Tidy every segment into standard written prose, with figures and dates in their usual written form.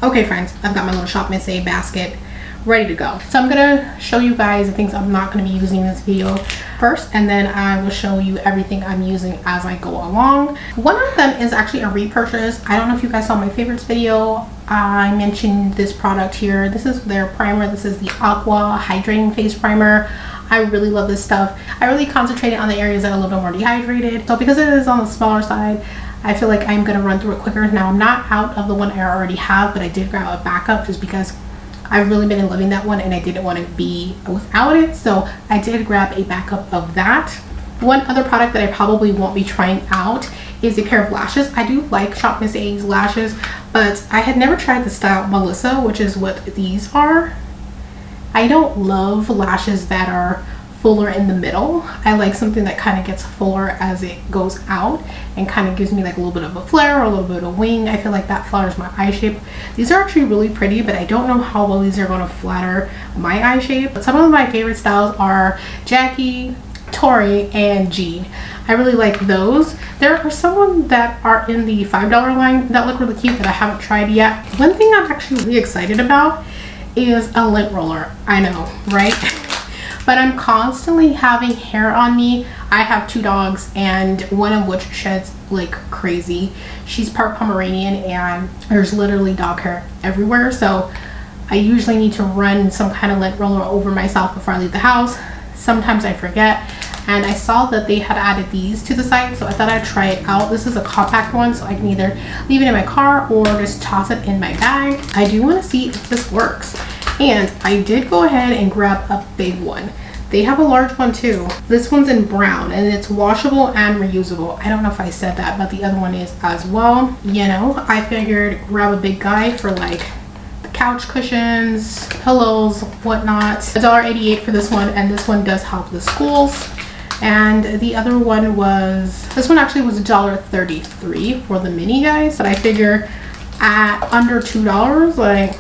Okay friends, I've got my little Shop Miss A basket ready to go. So I'm gonna show you guys the things I'm not gonna be using in this video first, and then I will show you everything I'm using as I go along. One of them is actually a repurchase. I don't know if you guys saw my favorites video. I mentioned this product here. This is their primer. This is the Aqua Hydrating Face Primer. I really love this stuff. I really concentrated on the areas that are a little bit more dehydrated. So because it is on the smaller side, I feel like I'm gonna run through it quicker. Now I'm not out of the one I already have, but I did grab a backup just because I've really been loving that one and I didn't want to be without it. So I did grab a backup of that. One other product that I probably won't be trying out is a pair of lashes. I do like Shop Miss A's lashes, but I had never tried the style Melissa, which is what these are. I don't love lashes that are fuller in the middle. I like something that kind of gets fuller as it goes out and kind of gives me like a little bit of a flare or a little bit of wing. I feel like that flatters my eye shape. These are actually really pretty, but I don't know how well these are going to flatter my eye shape. But some of my favorite styles are Jackie, Tori, and Jean. I really like those. There are some that are in the $5 line that look really cute that I haven't tried yet. One thing I'm actually really excited about is a lint roller. I know, right? But I'm constantly having hair on me. I have 2 dogs and one of which sheds like crazy. She's part Pomeranian and there's literally dog hair everywhere. So I usually need to run some kind of lint roller over myself before I leave the house. Sometimes I forget. And I saw that they had added these to the site, so I thought I'd try it out. This is a compact one, so I can either leave it in my car or just toss it in my bag. I do want to see if this works. And I did go ahead and grab a big one. They have a large one too. This one's in brown and it's washable and reusable. I don't know if I said that, but the other one is as well. You know, I figured grab a big guy for like the couch cushions, pillows, whatnot. $1.88 for this one, and this one does help the schools. And the other one was, this one actually was $1.33 for the mini guys, but I figure at under $2, like,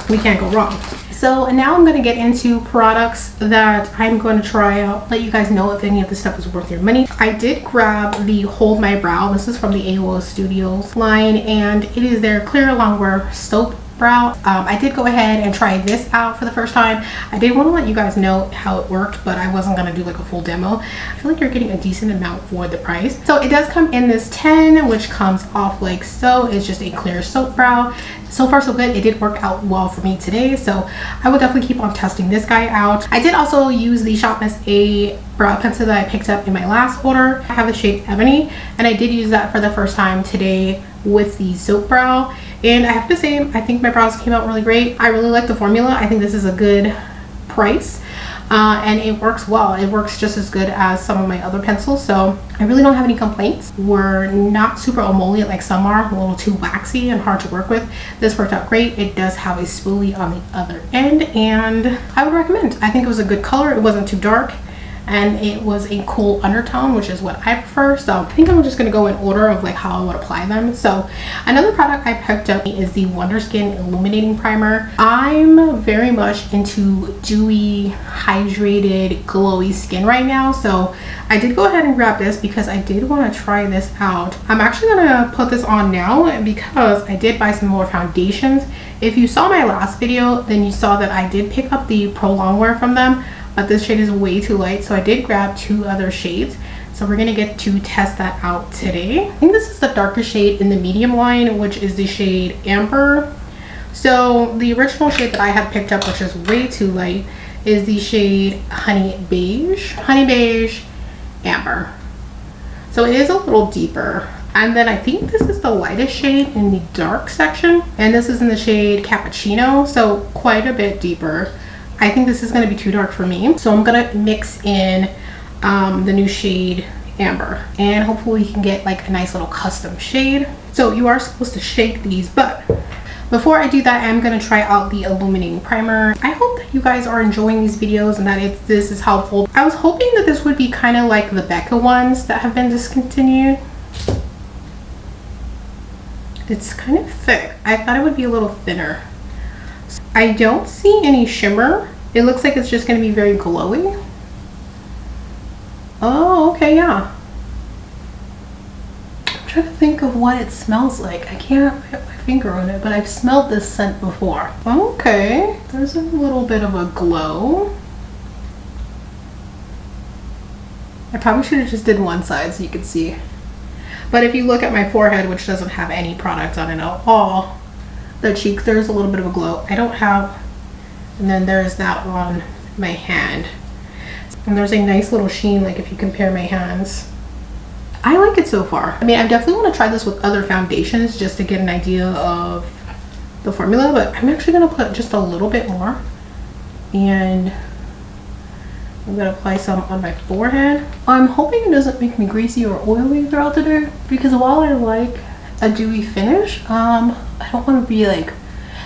we can't go wrong. So now I'm going to get into products that I'm going to try out, let you guys know if any of this stuff is worth your money. I did grab the Hold My Brow. This is from the AOL Studios line, and it is their clear longwear soap brow. I did go ahead and try this out for the first time. I did want to let you guys know how it worked, but I wasn't going to do like a full demo. I feel like you're getting a decent amount for the price. So it does come in this 10, which comes off like so. It's just a clear soap brow. So far so good. It did work out well for me today, so I will definitely keep on testing this guy out. I did also use the Shop Miss A brow pencil that I picked up in my last order. I have the shade Ebony, and I did use that for the first time today with the soap brow, and I have to say I think my brows came out really great. I really like the formula. I think this is a good price, and it works well. It works just as good as some of my other pencils, so I really don't have any complaints. We're not super emollient like some are, a little too waxy and hard to work with. This worked out great. It does have a spoolie on the other end, and I would recommend. I think it was a good color. It wasn't too dark, and it was a cool undertone, which is what I prefer. So I think I'm just going to go in order of like how I would apply them. So another product I picked up is the Wonderskin Illuminating Primer. I'm very much into dewy, hydrated, glowy skin right now, so I did go ahead and grab this because I did want to try this out. I'm actually going to put this on now because I did buy some more foundations. If you saw my last video, then you saw that I did pick up the Pro Longwear from them, but this shade is way too light, so I did grab 2 other shades. So we're gonna get to test that out today. I think this is the darkest shade in the medium line, which is the shade Amber. So the original shade that I had picked up, which is way too light, is the shade Honey Beige. Honey Beige Amber. So it is a little deeper. And then I think this is the lightest shade in the dark section, and this is in the shade Cappuccino, so quite a bit deeper. I think this is going to be too dark for me, so I'm going to mix in the new shade Amber, and hopefully we can get like a nice little custom shade. So you are supposed to shake these, but before I do that, I'm going to try out the Illuminating Primer. I hope that you guys are enjoying these videos and that this is helpful. I was hoping that this would be kind of like the Becca ones that have been discontinued. It's kind of thick. I thought it would be a little thinner. I don't see any shimmer. It looks like it's just going to be very glowy. Oh, okay, yeah. I'm trying to think of what it smells like. I can't put my finger on it, but I've smelled this scent before. Okay, there's a little bit of a glow. I probably should have just did one side so you could see. But if you look at my forehead, which doesn't have any product on it at all, the cheeks, there's a little bit of a glow. I don't have, and then there's that on my hand. And there's a nice little sheen, like if you compare my hands. I like it so far. I mean, I definitely want to try this with other foundations just to get an idea of the formula, but I'm actually going to put just a little bit more. And I'm going to apply some on my forehead. I'm hoping it doesn't make me greasy or oily throughout the day, because while I like a dewy finish, I don't want to be like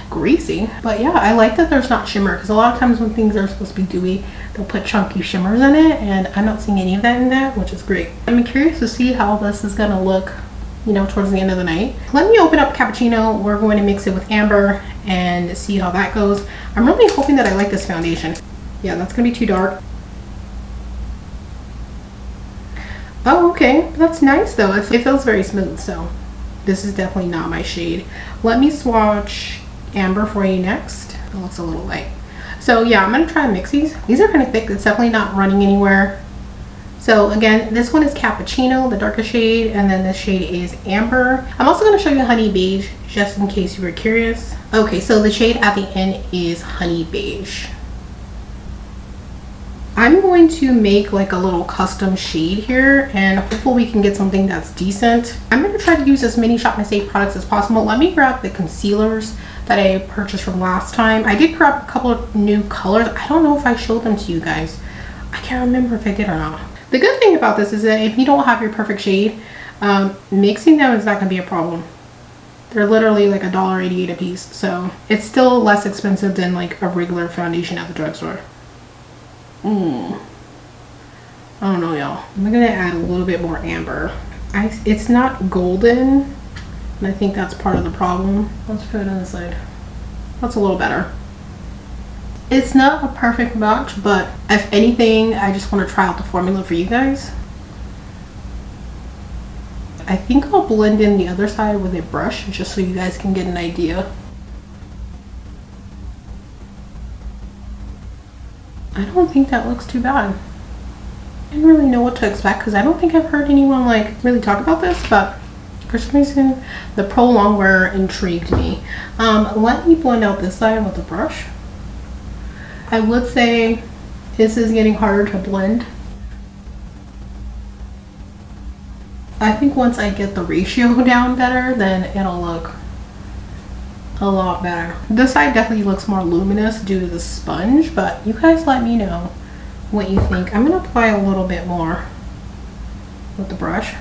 greasy. But yeah, I like that there's not shimmer, because a lot of times when things are supposed to be dewy, they'll put chunky shimmers in it, and I'm not seeing any of that in that, which is great. I'm curious to see how this is going to look, you know, towards the end of the night. Let me open up cappuccino. We're going to mix it with amber and see how that goes. I'm really hoping that I like this foundation. Yeah, that's gonna be too dark. Oh, okay, that's nice though. It feels very smooth, so this is definitely not my shade. Let me swatch amber for you next. It looks a little light. So yeah, I'm gonna try to mix these. These are kind of thick. It's definitely not running anywhere. So again, this one is cappuccino, the darkest shade, and then this shade is amber. I'm also gonna show you honey beige, just in case you were curious. Okay, so the shade at the end is honey beige. I'm going to make like a little custom shade here, and hopefully we can get something that's decent. I'm going to try to use as many Shop My Save products as possible. Let me grab the concealers that I purchased from last time. I did grab a couple of new colors. I don't know if I showed them to you guys. I can't remember if I did or not. The good thing about this is that if you don't have your perfect shade, mixing them is not going to be a problem. They're literally like $1.88 a piece, so it's still less expensive than like a regular foundation at the drugstore. I don't know, y'all. I'm gonna add a little bit more amber. It's not golden, and I think that's part of the problem. Let's put it on the side. That's a little better. It's not a perfect match, but if anything, I just want to try out the formula for you guys. I think I'll blend in the other side with a brush just so you guys can get an idea. I don't think that looks too bad. I didn't really know what to expect because I don't think I've heard anyone like really talk about this, but for some reason the Pro Longwear intrigued me. Let me blend out this side with a brush. I would say this is getting harder to blend. I think once I get the ratio down better, then it'll look a lot better. This side definitely looks more luminous due to the sponge, but you guys let me know what you think. I'm going to apply a little bit more with the brush.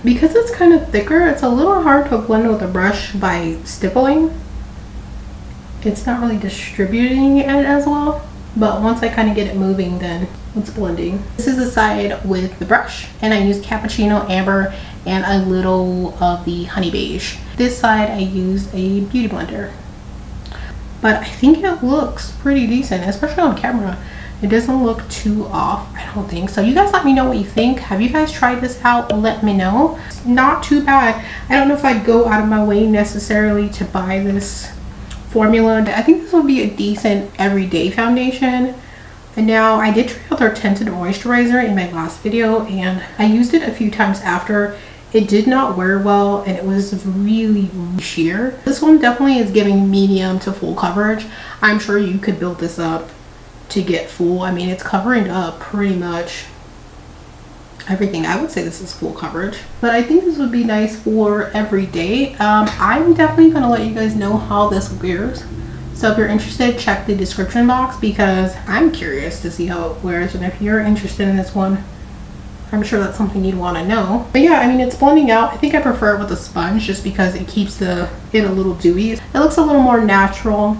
Because it's kind of thicker, it's a little hard to blend with a brush by stippling. It's not really distributing it as well, but once I kind of get it moving, then it's blending. This is the side with the brush, and I used cappuccino, amber, and a little of the honey beige. This side I used a beauty blender, but I think it looks pretty decent, especially on camera. It doesn't look too off, I don't think. So you guys let me know what you think. Have you guys tried this out? Let me know. It's not too bad. I don't know if I'd go out of my way necessarily to buy this formula. I think this would be a decent everyday foundation. And now I did try out their Tinted Moisturizer in my last video, and I used it a few times after. It did not wear well, and it was really sheer. This one definitely is giving medium to full coverage. I'm sure you could build this up to get full. I mean, it's covering up pretty much everything. I would say this is full coverage, but I think this would be nice for every day. I'm definitely gonna let you guys know how this wears. So if you're interested, check the description box, because I'm curious to see how it wears. And if you're interested in this one, I'm sure that's something you'd want to know. But yeah, I mean, it's blending out. I think I prefer it with a sponge just because it keeps it a little dewy. It looks a little more natural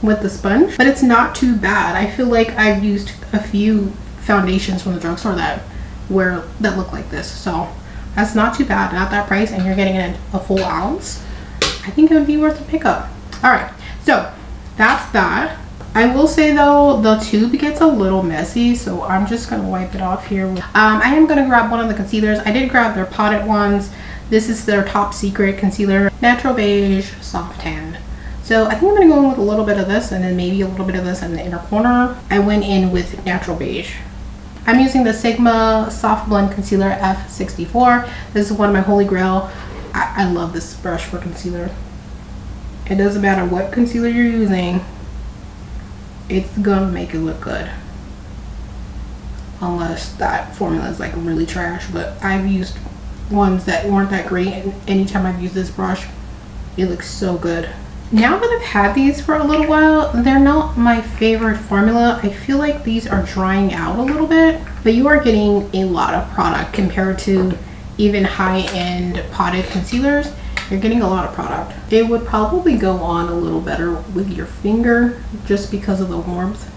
with the sponge, but it's not too bad. I feel like I've used a few foundations from the drugstore that look like this, so that's not too bad. At that price, and you're getting a full ounce, I think it would be worth a pickup. All right, so that's that. I will say though, the tube gets a little messy, so I'm just gonna wipe it off here. I am gonna grab one of the concealers. I did grab their potted ones. This is their Top Secret concealer, natural beige soft tan. So I think I'm gonna go in with a little bit of this and then maybe a little bit of this in the inner corner. I went in with natural beige. I'm using the Sigma Soft Blend Concealer F64. This is one of my holy grail. I love this brush for concealer. It doesn't matter what concealer you're using, it's gonna make it look good. Unless that formula is like really trash, but I've used ones that weren't that great, and anytime I've used this brush, it looks so good. Now that I've had these for a little while, they're not my favorite formula. I feel like these are drying out a little bit, but you are getting a lot of product compared to even high-end potted concealers. You're getting a lot of product. It would probably go on a little better with your finger just because of the warmth.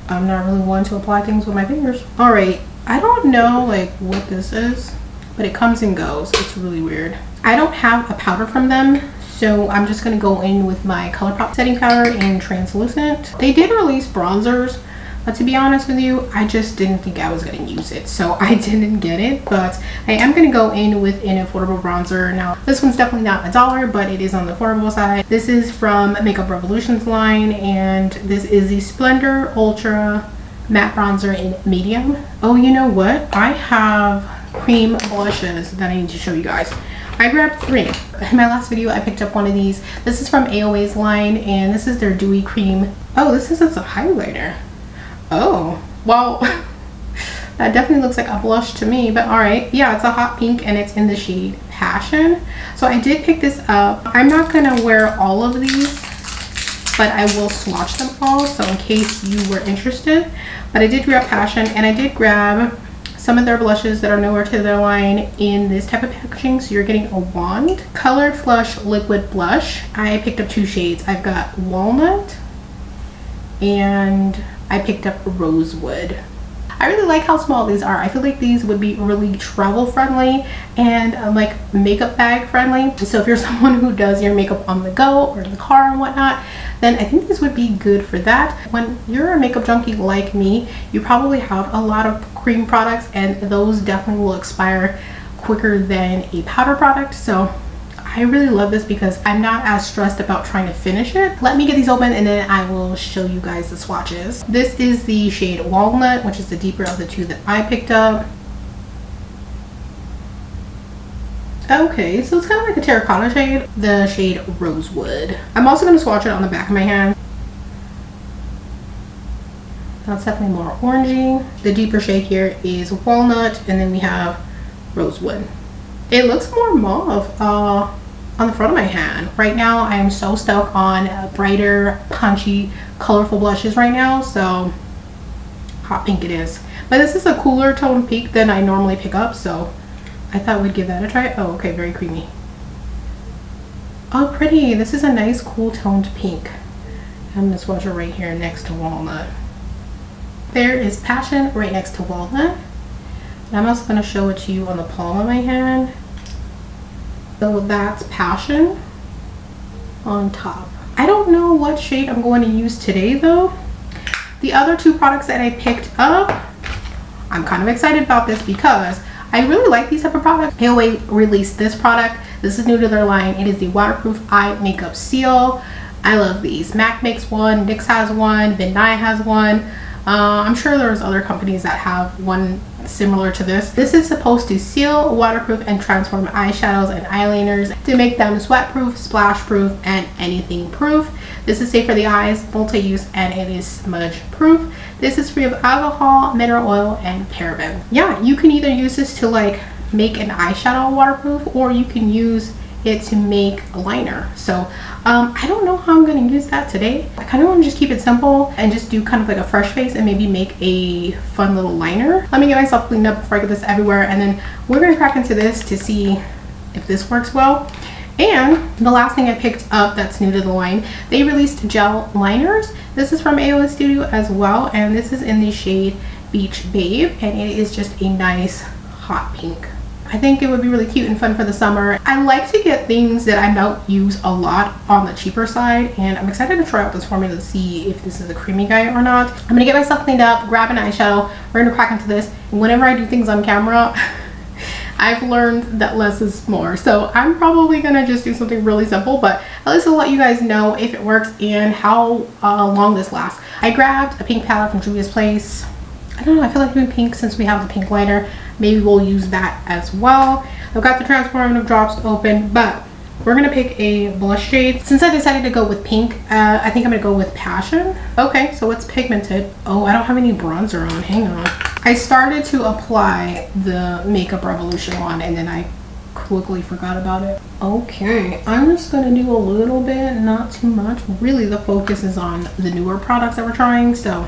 I'm not really one to apply things with my fingers. All right, I don't know like what this is, but it comes and goes. It's really weird. I don't have a powder from them, so I'm just gonna go in with my ColourPop setting powder in translucent. They did release bronzers, but to be honest with you, I just didn't think I was gonna use it, so I didn't get it. But I am gonna go in with an affordable bronzer. Now, this one's definitely not $1, but it is on the affordable side. This is from Makeup Revolution's line, and this is the Splendor Ultra Matte Bronzer in medium. Oh, you know what? I have cream blushes that I need to show you guys. I grabbed 3. In my last video, I picked up one of these. This is from AOA's line, and this is their Dewy Cream. Oh, this is a highlighter. Oh, well, that definitely looks like a blush to me, but all right. Yeah, it's a hot pink and it's in the shade Passion. So I did pick this up. I'm not gonna wear all of these, but I will swatch them all, so in case you were interested. But I did grab Passion, and I did grab some of their blushes that are newer to their line in this type of packaging. So you're getting a wand colored flush liquid blush. I picked up 2 shades. I've got Walnut and I picked up Rosewood. I really like how small these are. I feel like these would be really travel friendly and like makeup bag friendly. So if you're someone who does your makeup on the go or in the car and whatnot, then I think this would be good for that. When you're a makeup junkie like me, you probably have a lot of cream products, and those definitely will expire quicker than a powder product. So I really love this because I'm not as stressed about trying to finish it. Let me get these open and then I will show you guys the swatches. This is the shade Walnut, which is the deeper of the 2 that I picked up. Okay, so it's kind of like a terracotta shade. The shade Rosewood. I'm also going to swatch it on the back of my hand. That's definitely more orangey. The deeper shade here is Walnut, and then we have Rosewood. It looks more mauve on the front of my hand. Right now, I am so stuck on brighter, punchy, colorful blushes right now, so hot pink it is. But this is a cooler tone pink than I normally pick up, so I thought we'd give that a try. Oh, okay, very creamy. Oh, pretty. This is a nice cool toned pink. I'm gonna swatch it right here next to Walnut. There is Passion right next to Walnut. And I'm also gonna show it to you on the palm of my hand. So that's Passion on top. I don't know what shade I'm going to use today though. The other 2 products that I picked up, I'm kind of excited about this because I really like these type of products. AOA released this product. This is new to their line. It is the Waterproof Eye Makeup Seal. I love these. MAC makes one, NYX has one, Van Dye has one. I'm sure there's other companies that have one similar to this. This is supposed to seal, waterproof, and transform eyeshadows and eyeliners to make them sweat proof, splash proof, and anything proof. This is safe for the eyes, multi-use, and it is smudge proof. This is free of alcohol, mineral oil, and paraben. Yeah, you can either use this to like make an eyeshadow waterproof, or you can use it to make a liner. So I don't know how I'm going to use that today. I kind of want to just keep it simple and just do kind of like a fresh face and maybe make a fun little liner. Let me get myself cleaned up before I get this everywhere, and then we're going to crack into this to see if this works well. And the last thing I picked up that's new to the line, they released gel liners. This is from AOA Studio as well, and this is in the shade Beach Babe, and it is just a nice hot pink. I think it would be really cute and fun for the summer. I like to get things that I don't use a lot on the cheaper side, and I'm excited to try out this formula to see if this is a creamy guy or not. I'm gonna get myself cleaned up, grab an eyeshadow, we're gonna crack into this. And whenever I do things on camera, I've learned that less is more. So I'm probably gonna just do something really simple, but at least I'll let you guys know if it works and how long this lasts. I grabbed a pink palette from Juvia's Place. I don't know, I feel like doing pink since we have the pink liner. Maybe we'll use that as well. I've got the transformative drops open, but we're gonna pick a blush shade. Since I decided to go with pink, I think I'm gonna go with Passion. Okay, so it's pigmented. Oh, I don't have any bronzer on, hang on. I started to apply the Makeup Revolution one and then I quickly forgot about it. Okay, I'm just gonna do a little bit, not too much. Really the focus is on the newer products that we're trying. So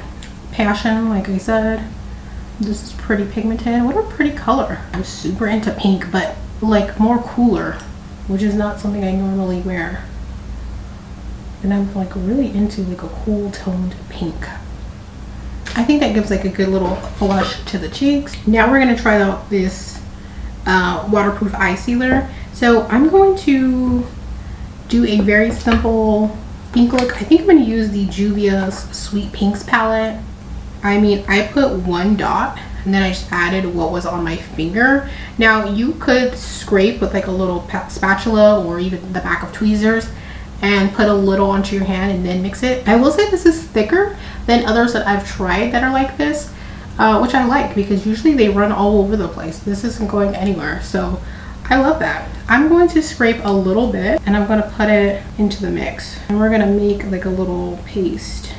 Passion, like I said, this is pretty pigmented. What a pretty color. I'm super into pink, but like more cooler, which is not something I normally wear. And I'm like really into like a cool toned pink. I think that gives like a good little flush to the cheeks. Now we're gonna try out this waterproof eye sealer. So I'm going to do a very simple pink look. I think I'm gonna use the Juvia's Sweet Pinks palette. I mean, I put one dot and then I just added what was on my finger. Now you could scrape with like a little spatula or even the back of tweezers and put a little onto your hand and then mix it. I will say this is thicker than others that I've tried that are like this, which I like because usually they run all over the place. This isn't going anywhere, so I love that. I'm going to scrape a little bit and I'm gonna put it into the mix. And we're gonna make like a little paste.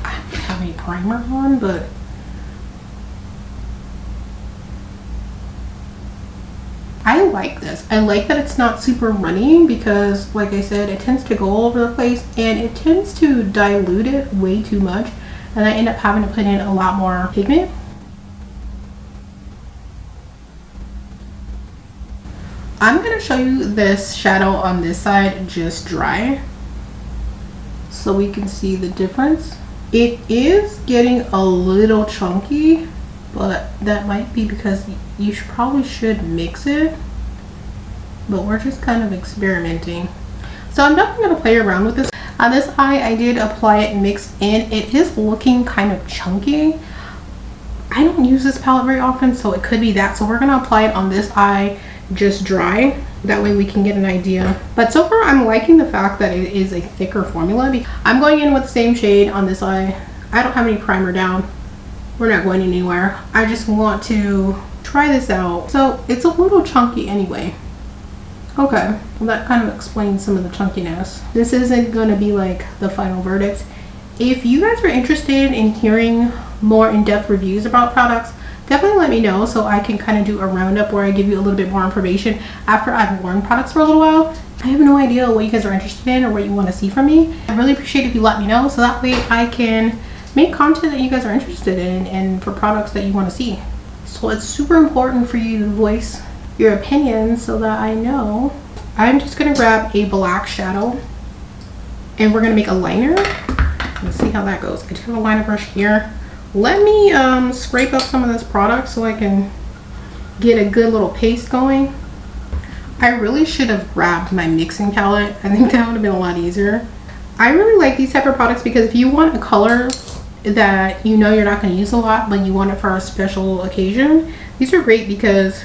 I don't have any primer on, but I like this. I like that it's not super runny because like I said, it tends to go all over the place and it tends to dilute it way too much and I end up having to put in a lot more pigment. I'm going to show you this shadow on this side just dry so we can see the difference. It is getting a little chunky, but that might be because you probably should mix it, but we're just kind of experimenting. So I'm definitely going to play around with this. On this eye I did apply it mixed in. It is looking kind of chunky. I don't use this palette very often, so it could be that. So we're going to apply it on this eye just dry, that way we can get an idea. But so far I'm liking the fact that it is a thicker formula. I'm going in with the same shade on this eye. I don't have any primer down. We're not going anywhere. I just want to try this out. So it's a little chunky anyway. Okay, well that kind of explains some of the chunkiness. This isn't going to be like the final verdict. If you guys are interested in hearing more in-depth reviews about products, definitely let me know so I can kind of do a roundup where I give you a little bit more information after I've worn products for a little while. I have no idea what you guys are interested in or what you want to see from me. I really appreciate if you let me know so that way I can make content that you guys are interested in and for products that you want to see. So it's super important for you to voice your opinions so that I know. I'm just going to grab a black shadow and we're going to make a liner. Let's see how that goes. I do have a liner brush here. Let me scrape up some of this product so I can get a good little paste going. I really should have grabbed my mixing palette. I think that would have been a lot easier. I really like these type of products because if you want a color that you know you're not going to use a lot but you want it for a special occasion, these are great because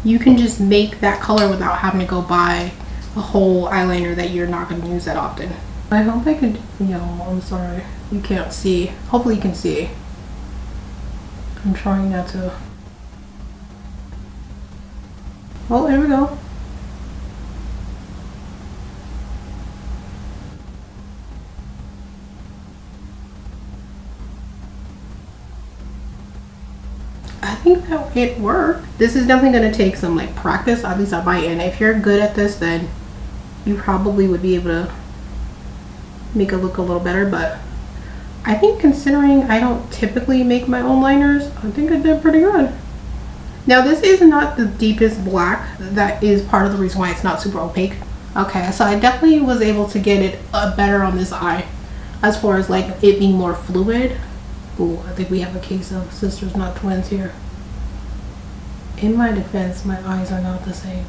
you can just make that color without having to go buy a whole eyeliner that you're not going to use that often. I hope I could, I'm sorry, you can't see. Hopefully you can see. I'm trying not to. Oh, there we go. I think that it worked. This is definitely going to take some like practice, at least on my end. If you're good at this, then you probably would be able to make it look a little better, but I think considering I don't typically make my own liners, I think I did pretty good. Now this is not the deepest black. That is part of the reason why it's not super opaque. Okay, so I definitely was able to get it better on this eye as far as like it being more fluid. Ooh, I think we have a case of sisters not twins here. In my defense, my eyes are not the same.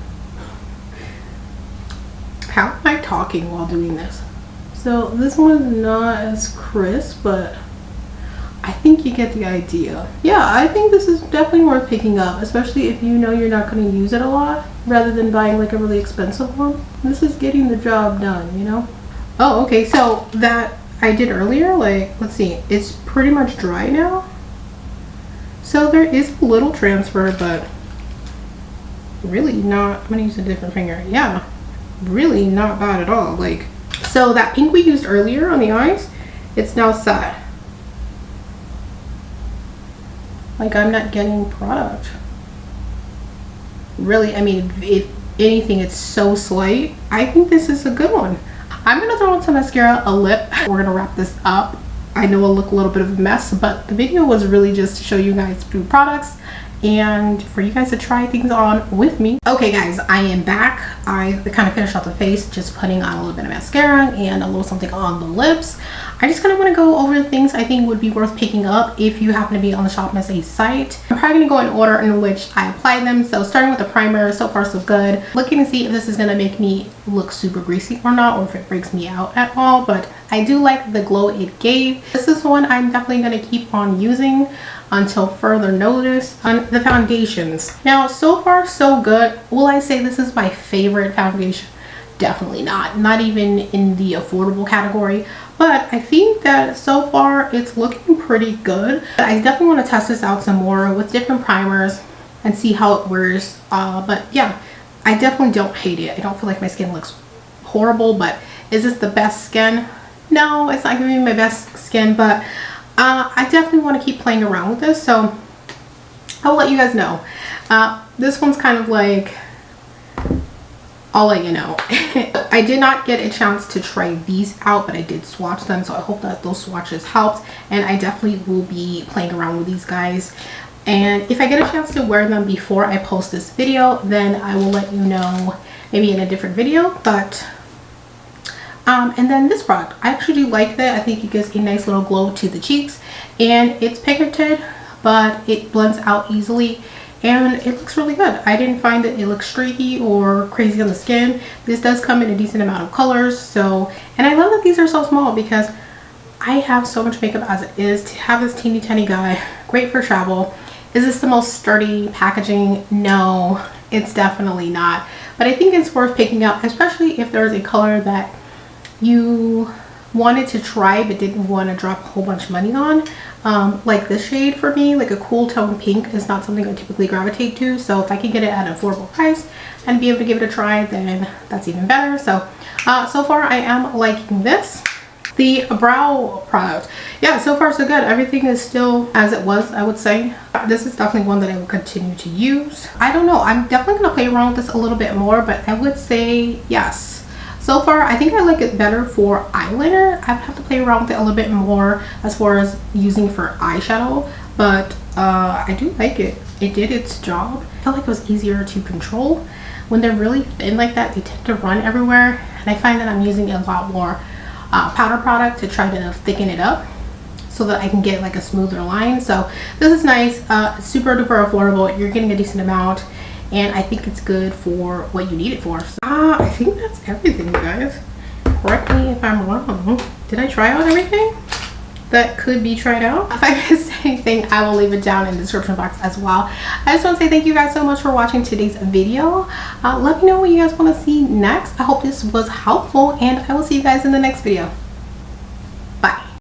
How am I talking while doing this? So this one's not as crisp, but I think you get the idea. Yeah, I think this is definitely worth picking up, especially if you know you're not going to use it a lot, rather than buying like a really expensive one. This is getting the job done, you know? Oh, okay, so that I did earlier, like, let's see, it's pretty much dry now. So there is a little transfer, but really not, I'm gonna use a different finger. Yeah, really not bad at all. Like, so that pink we used earlier on the eyes, it's now set. Like, I'm not getting product. Really, I mean, if anything, it's so slight. I think this is a good one. I'm gonna throw on some mascara, a lip. We're gonna wrap this up. I know it'll look a little bit of a mess, but the video was really just to show you guys 2 products and for you guys to try things on with me. Okay guys, I am back. I kind of finished off the face, just putting on a little bit of mascara and a little something on the lips. I just kind of want to go over things I think would be worth picking up if you happen to be on the Shop Miss A site. I'm probably going to go in order in which I apply them. So starting with the primer, so far so good. Looking to see if this is going to make me look super greasy or not, or if it breaks me out at all, but I do like the glow it gave. This is one I'm definitely going to keep on using until further notice. On the foundations, now so far so good. Will I say this is my favorite foundation? Definitely not even in the affordable category, but I think that so far it's looking pretty good. I definitely want to test this out some more with different primers and see how it wears. But yeah, I definitely don't hate it. I don't feel like my skin looks horrible, but is this the best skin? No, it's not giving me my best skin, but I definitely want to keep playing around with this, so I'll let you guys know. This one's kind of like, I'll let you know. I did not get a chance to try these out, but I did swatch them, so I hope that those swatches helped, and I definitely will be playing around with these guys. And if I get a chance to wear them before I post this video, then I will let you know, maybe in a different video. But and then this product, I actually do like that. I think it gives a nice little glow to the cheeks, and it's pigmented, but it blends out easily and it looks really good. I didn't find that it looks streaky or crazy on the skin. This does come in a decent amount of colors, so, and I love that these are so small because I have so much makeup as it is. To have this teeny tiny guy, great for travel. Is this the most sturdy packaging? No, it's definitely not, but I think it's worth picking up, especially if there's a color that you wanted to try but didn't want to drop a whole bunch of money on. Like this shade for me, like a cool tone pink, is not something I typically gravitate to, so if I can get it at an affordable price and be able to give it a try, then that's even better. So so far I am liking this. The brow product, yeah, so far so good. Everything is still as it was, I would say. This is definitely one that I will continue to use. I don't know, I'm definitely going to play around with this a little bit more, but I would say yes. So far, I think I like it better for eyeliner. I have to play around with it a little bit more as far as using for eyeshadow, but I do like it. It did its job. I felt like it was easier to control. When they're really thin like that, they tend to run everywhere, and I find that I'm using a lot more powder product to try to thicken it up so that I can get like a smoother line. So this is nice, super duper affordable. You're getting a decent amount, and I think it's good for what you need it for. I think that's everything, you guys. Correct me if I'm wrong. Did I try out everything that could be tried out? If I missed anything, I will leave it down in the description box as well. I just want to say thank you guys so much for watching today's video. Let me know what you guys want to see next. I hope this was helpful, and I will see you guys in the next video.